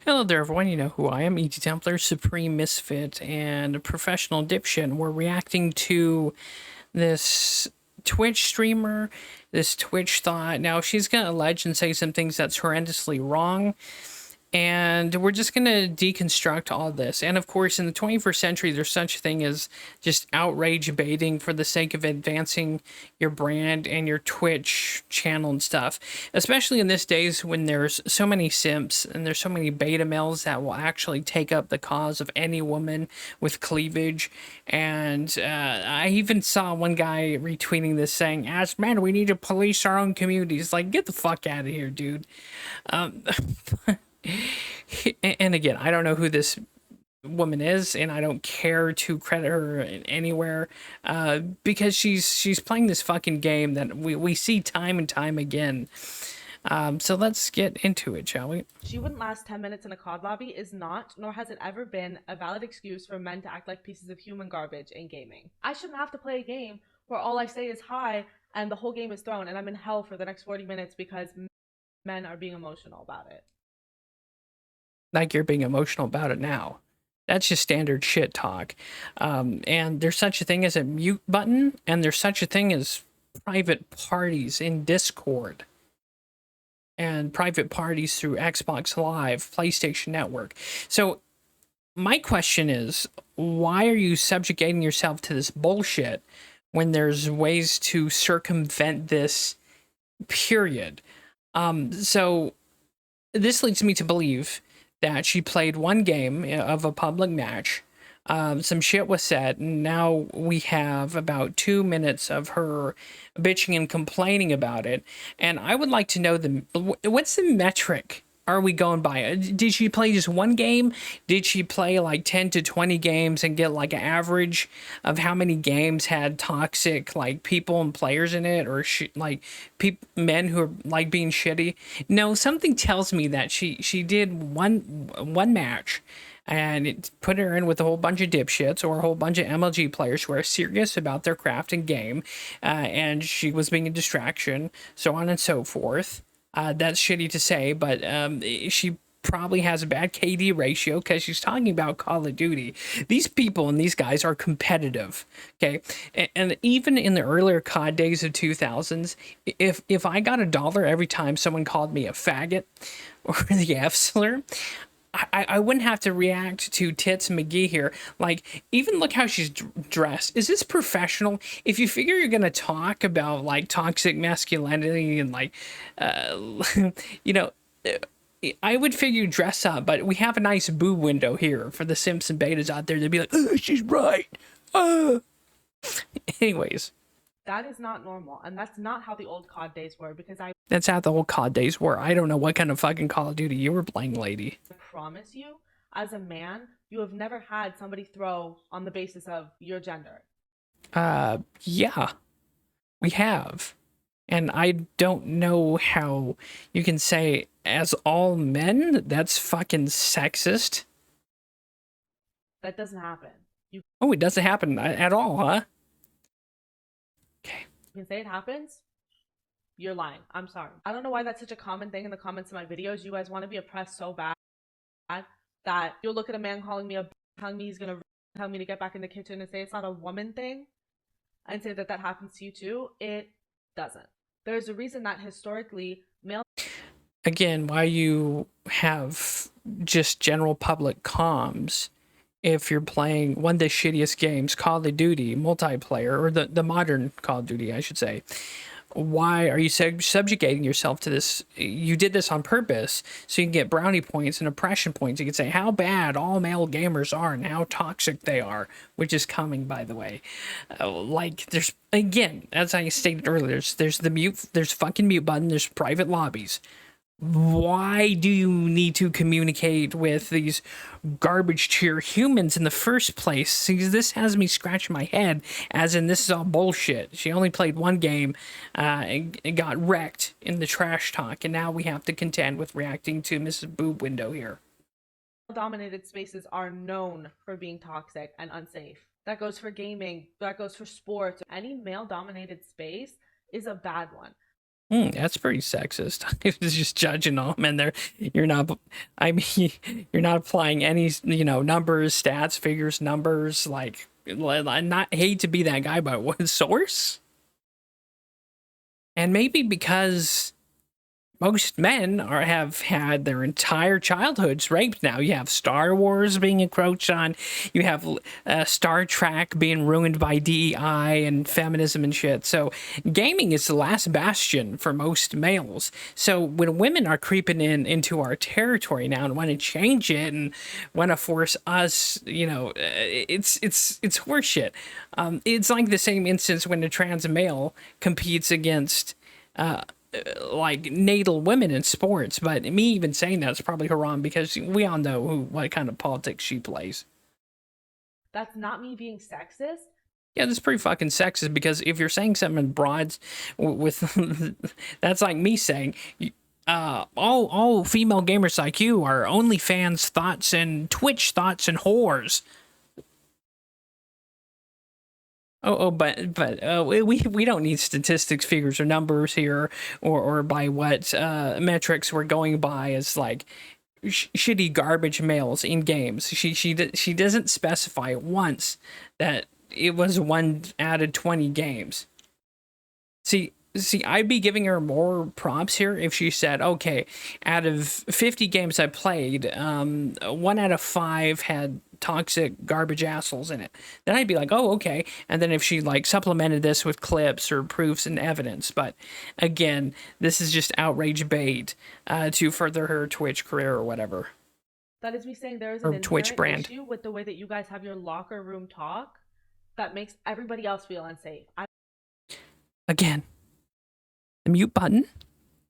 Hello there, everyone. You know who I am, ETTemplar, Supreme Misfit, and a professional dipshit. We're reacting to this Twitch streamer, this Twitch thought. Now, she's going to allege and say some things that's horrendously wrong, and we're just going to deconstruct all this. And of course, in the 21st century, there's such a thing as just outrage baiting for the sake of advancing your brand and your Twitch channel and stuff. Especially in this days when there's so many simps and there's so many beta males that will actually take up the cause of any woman with cleavage. And I even saw one guy retweeting this saying, "As men, we need to police our own communities." Like, get the fuck out of here, dude. Um, and again, I don't know who this woman is, and I don't care to credit her anywhere, because she's playing this fucking game that we see time and time again. So let's get into it, shall we? She wouldn't last 10 minutes in a COD lobby is not, nor has it ever been, a valid excuse for men to act like pieces of human garbage in gaming. I shouldn't have to play a game where all I say is hi and the whole game is thrown and I'm in hell for the next 40 minutes because men are being emotional about it. Like you're being emotional about it now. That's just standard shit talk. And there's such a thing as a mute button, and there's such a thing as private parties in Discord and private parties through Xbox Live, PlayStation Network. So my question is, why are you subjugating yourself to this bullshit when there's ways to circumvent this, period? So this leads me to believe that she played one game of a public match. Some shit was said, and now we have about 2 minutes of her bitching and complaining about it. And I would like to know what's the metric are we going by? Did she play just one game? Did she play like 10 to 20 games and get like an average of how many games had toxic like people and players in it, or like men who are like being shitty? No, something tells me that she did one match and it put her in with a whole bunch of dipshits or a whole bunch of MLG players who are serious about their craft and game, and she was being a distraction, so on and so forth. That's shitty to say, but she probably has a bad KD ratio because she's talking about Call of Duty. These people and these guys are competitive, okay? And even in the earlier COD days of 2000s, if I got $1 every time someone called me a faggot or the F slur, I wouldn't have to react to Tits McGee here. Like, even look how she's dressed. Is this professional? If you figure you're going to talk about, like, toxic masculinity and, like, you know, I would figure you dress up, but we have a nice boob window here for the Simpson betas out there. They'd be like, oh, she's right. Anyways. That is not normal, and that's not how the old COD days were, because That's how the old COD days were. I don't know what kind of fucking Call of Duty you were playing, lady. promise you, as a man, you have never had somebody throw on the basis of your gender. Yeah, we have. And I don't know how you can say, as all men, that's fucking sexist. That doesn't happen. Oh, it doesn't happen at all, huh? Okay. You can say it happens. You're lying. I'm sorry. I don't know why that's such a common thing in the comments of my videos. You guys want to be oppressed so bad that you'll look at a man calling me telling me he's gonna tell me to get back in the kitchen and say it's not a woman thing, and say that that happens to you too. It doesn't. There's a reason that historically male. Again, why you have just general public comms if you're playing one of the shittiest games, Call of Duty multiplayer, or the modern Call of Duty, I should say. Why are you subjugating yourself to this? You did this on purpose so you can get brownie points and oppression points. You can say how bad all male gamers are and how toxic they are, which is coming, by the way. Like, there's, again, as I stated earlier, there's the mute, there's fucking mute button, there's private lobbies. Why do you need to communicate with these garbage tier humans in the first place? See, this has me scratching my head, as in this is all bullshit. She only played one game and got wrecked in the trash talk, and now we have to contend with reacting to Mrs. Boobwindow here. Dominated spaces are known for being toxic and unsafe. That goes for gaming, that goes for sports. Any male dominated space is a bad one. That's pretty sexist. I was just judging them, and you're not. I mean, you're not applying any, numbers, stats, figures, numbers. Like, I not hate to be that guy, but what source? And maybe because most men have had their entire childhoods raped now. You have Star Wars being encroached on. You have Star Trek being ruined by DEI and feminism and shit. So gaming is the last bastion for most males. So when women are creeping into our territory now and want to change it and want to force us, it's horseshit. It's like the same instance when a trans male competes against like natal women in sports, but me even saying that's probably haram because we all know what kind of politics she plays. That's not me being sexist. Yeah, that's pretty fucking sexist because if you're saying something broad with that's like me saying all female gamers like you are OnlyFans thoughts and Twitch thoughts and whores. But we don't need statistics, figures, or numbers here, or by what metrics we're going by as like shitty garbage males in games. She doesn't specify once that it was one out of 20 games. See, I'd be giving her more props here if she said, okay, out of 50 games I played, 1 out of 5 had toxic garbage assholes in it. Then I'd be like, oh, okay. And then if she like supplemented this with clips or proofs and evidence. But again, this is just outrage bait to further her Twitch career or whatever. That is me saying there is an Twitch brand issue with the way that you guys have your locker room talk that makes everybody else feel unsafe. Again, the mute button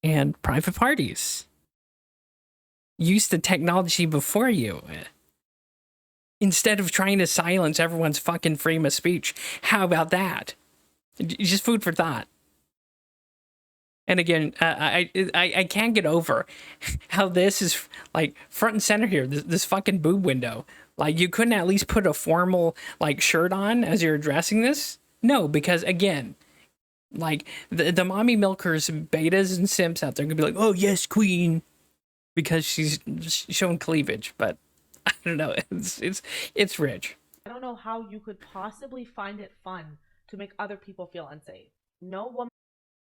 and private parties. Use the technology before you. Instead of trying to silence everyone's fucking freedom of speech. How about that? Just food for thought. And again, I can't get over how this is like front and center here. This fucking boob window. Like, you couldn't at least put a formal like shirt on as you're addressing this? No, because again, like the mommy milkers, betas and simps out there are gonna be like, oh yes, queen, because she's showing cleavage. But I don't know. It's rich. I don't know how you could possibly find it fun to make other people feel unsafe. No woman.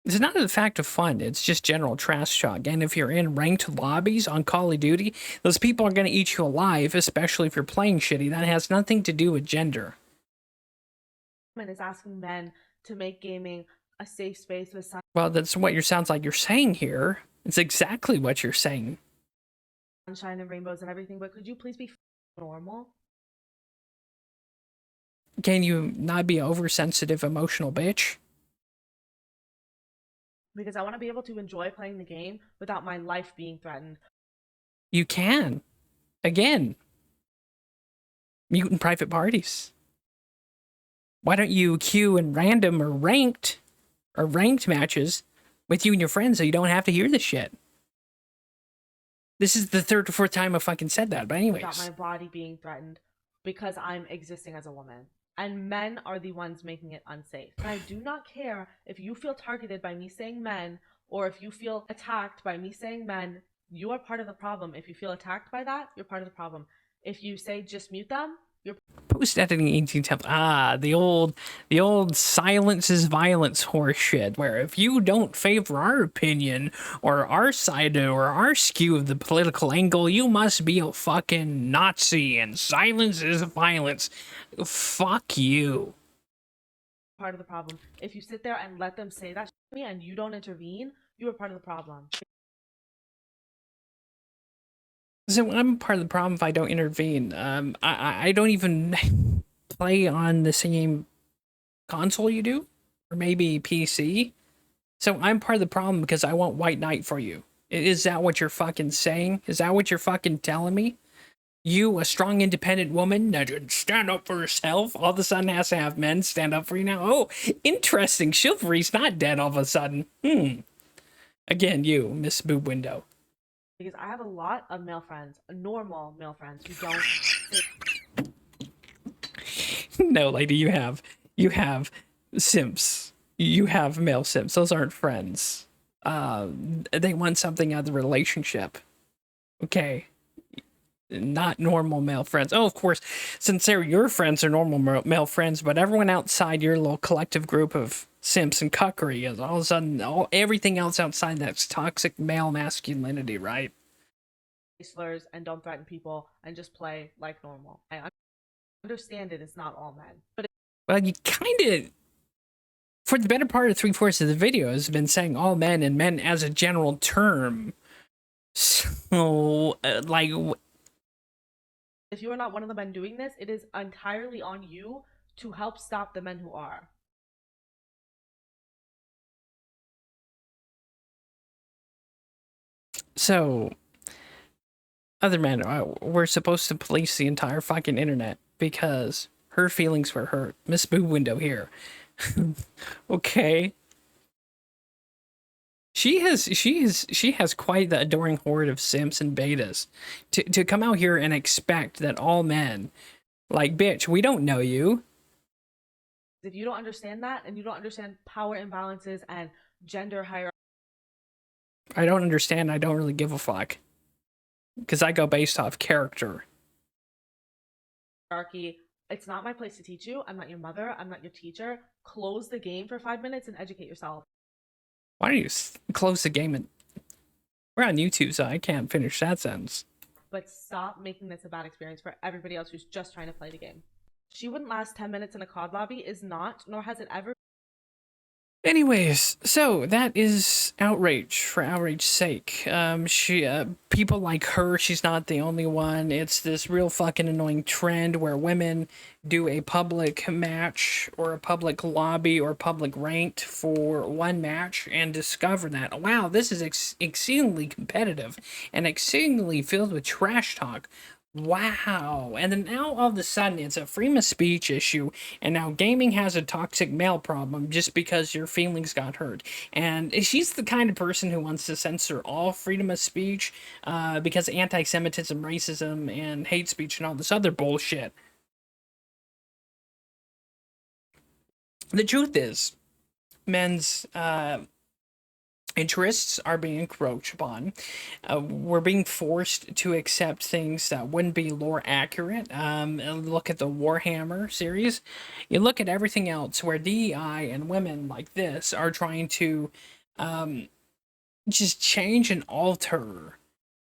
It's not the fact of fun. It's just general trash talk. And if you're in ranked lobbies on Call of Duty, those people are going to eat you alive, especially if you're playing shitty. That has nothing to do with gender. Is asking men to make gaming a safe space with. Well, that's what sounds like you're saying here. It's exactly what you're saying. Sunshine and rainbows and everything, but could you please be normal? Can you not be an oversensitive, emotional bitch? Because I want to be able to enjoy playing the game without my life being threatened. You can. Again. Mutant private parties. Why don't you queue in random or ranked matches with you and your friends so you don't have to hear this shit? This is the 3rd or 4th time I fucking said that, but anyways. Without my body being threatened because I'm existing as a woman. And men are the ones making it unsafe. And I do not care if you feel targeted by me saying men, or if you feel attacked by me saying men. You are part of the problem. If you feel attacked by that, you're part of the problem. If you say just mute them, you're post-editing ETTemplar. The old silence is violence horse shit, where if you don't favor our opinion or our side or our skew of the political angle, you must be a fucking Nazi and silence is violence. Fuck you. Part of the problem. If you sit there and let them say that to me and you don't intervene, you are part of the problem. So I'm part of the problem if I don't intervene. I don't even play on the same console you do, or maybe PC. So I'm part of the problem because I want White Knight for you. Is that what you're fucking saying? Is that what you're fucking telling me? You, a strong, independent woman that can stand up for herself, all of a sudden has to have men stand up for you now? Oh, interesting. Chivalry's not dead all of a sudden. Again, you, Miss Boobwindow. Because I have a lot of male friends, normal male friends, who don't. No, lady, you have simps. You have male simps. Those aren't friends. uh, they want something out of the relationship. Okay, not normal male friends. Oh, of course, since they're your friends, are normal male friends, but everyone outside your little collective group of simps and cuckery is all of a sudden everything else outside that's toxic male masculinity, right? slurs and don't threaten people and just play like normal. I understand it is not all men, but Well, you kind of, for the better part of 3/4 of the video, has been saying all men and men as a general term. So, like, if you are not one of the men doing this, it is entirely on you to help stop the men who are. so other men, we're supposed to police the entire fucking internet because her feelings were hurt. Miss Boobwindow here. Okay. She has quite the adoring horde of simps and betas to come out here and expect that all men, like, bitch, we don't know you. If you don't understand that and you don't understand power imbalances and gender I don't understand. I don't really give a fuck because I go based off character. hierarchy, it's not my place to teach you. I'm not your mother. I'm not your teacher. Close the game for 5 minutes and educate yourself. Why don't you close the game? And we're on YouTube, so I can't finish that sentence. But stop making this a bad experience for everybody else who's just trying to play the game. She wouldn't last 10 minutes in a COD lobby, is not, nor has it ever. Anyways, so that is Outrage for Outrage's sake. People like her, she's not the only one. It's this real fucking annoying trend where women do a public match or a public lobby or public ranked for one match and discover that, wow, this is exceedingly competitive and exceedingly filled with trash talk. Wow. And then now all of a sudden it's a freedom of speech issue, and now gaming has a toxic male problem just because your feelings got hurt. And she's the kind of person who wants to censor all freedom of speech because anti Semitism, racism, and hate speech and all this other bullshit. The truth is, men's interests are being encroached upon. We're being forced to accept things that wouldn't be lore accurate. Look at the Warhammer series. You look at everything else where DEI and women like this are trying to just change and alter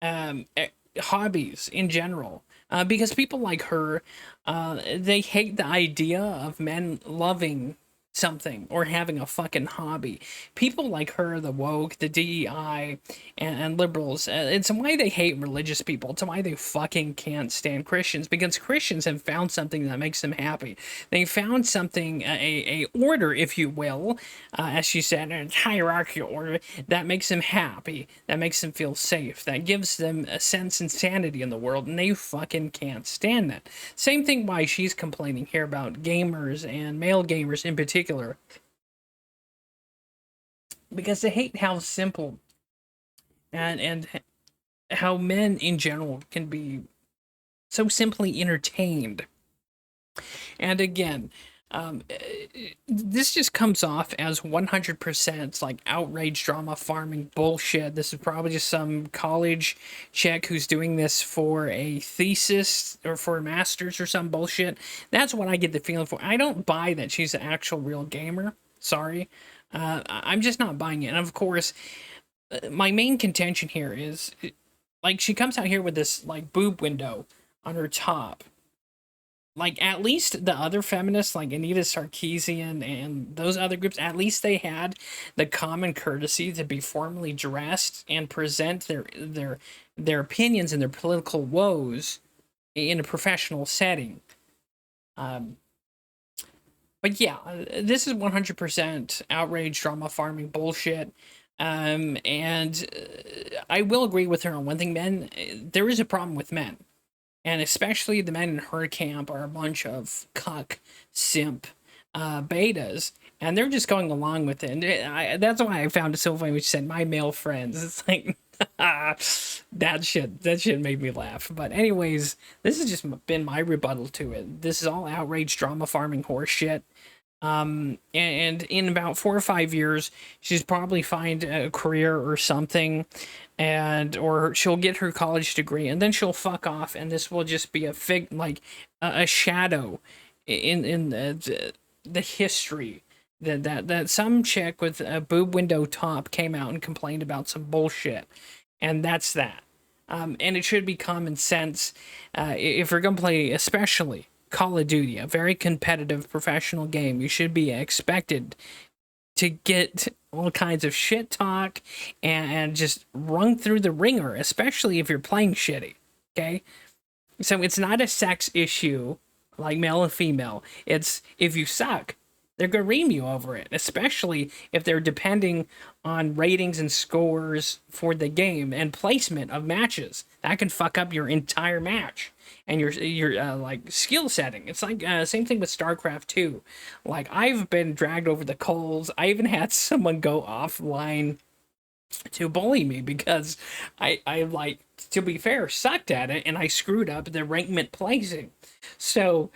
hobbies in general. Because people like her, they hate the idea of men loving something or having a fucking hobby. People like her, the woke, the DEI, and liberals, it's why they hate religious people. It's why they fucking can't stand Christians, because Christians have found something that makes them happy. They found something, a order, if you will, as she said, a hierarchical order that makes them happy, that makes them feel safe, that gives them a sense and sanity in the world, and they fucking can't stand that. Same thing why she's complaining here about gamers and male gamers in particular, because they hate how simple and how men in general can be so simply entertained. And again, this just comes off as 100% like outrage drama farming bullshit. This is probably just some college chick who's doing this for a thesis or for a master's or some bullshit. That's what I get the feeling for. I don't buy that she's an actual real gamer. Sorry. I'm just not buying it. And of course, my main contention here is, like, she comes out here with this, like, boob window on her top. Like, at least the other feminists, like Anita Sarkeesian and those other groups, at least they had the common courtesy to be formally dressed and present their opinions and their political woes in a professional setting. But yeah, this is 100% outrage, drama farming bullshit. And I will agree with her on one thing, men. There is a problem with men. And especially the men in her camp are a bunch of cuck, simp, betas. And they're just going along with it. And that's why I found it so funny when she said, my male friends. It's like, that shit made me laugh. But anyways, this has just been my rebuttal to it. This is all outrage, drama farming horse shit. And in about 4 or 5 years, she's probably find a career or something, and or she'll get her college degree, and then she'll fuck off, and this will just be a shadow in the history that some chick with a boob window top came out and complained about some bullshit, and that's that. And it should be common sense if you're gonna play, especially Call of Duty, a very competitive professional game. You should be expected to get all kinds of shit talk and just run through the ringer, especially if you're playing shitty. Okay, so it's not a sex issue like male and female. It's if you suck, they're gonna ream you over it, especially if they're depending on ratings and scores for the game and placement of matches. That can fuck up your entire match and your like skill setting. It's like same thing with StarCraft 2. Like I've been dragged over the coals. I even had someone go offline to bully me because I like, to be fair, sucked at it and I screwed up the rankment placing. So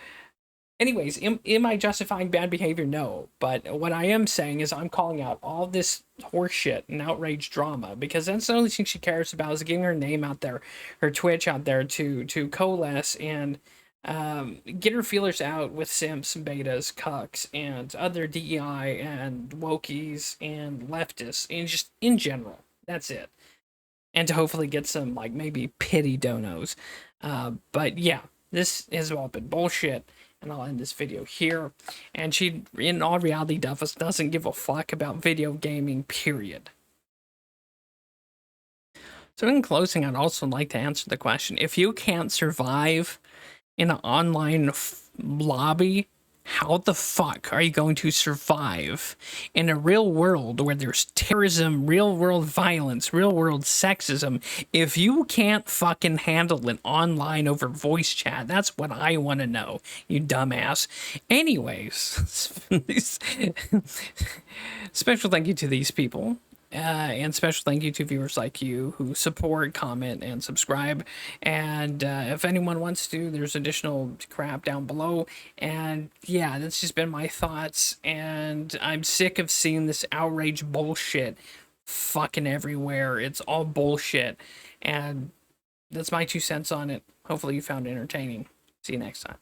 anyways, am I justifying bad behavior? No. But what I am saying is I'm calling out all this horseshit and outrage drama because that's the only thing she cares about is getting her name out there, her Twitch out there to coalesce and get her feelers out with simps and betas, cucks, and other DEI and wokies and leftists and just in general. That's it. And to hopefully get some like maybe pity donos. But yeah, this has all been bullshit. And I'll end this video here. And she, in all reality, doesn't give a fuck about video gaming, period. So in closing, I'd also like to answer the question, if you can't survive in an online lobby, how the fuck are you going to survive in a real world where there's terrorism, real world violence, real world sexism, if you can't fucking handle it online over voice chat? That's what I want to know, you dumbass. Anyways, special thank you to these people. And special thank you to viewers like you who support, comment, and subscribe. And if anyone wants to, there's additional crap down below. And yeah, that's just been my thoughts. And I'm sick of seeing this outrage bullshit fucking everywhere. It's all bullshit. And that's my 2 cents on it. Hopefully you found it entertaining. See you next time.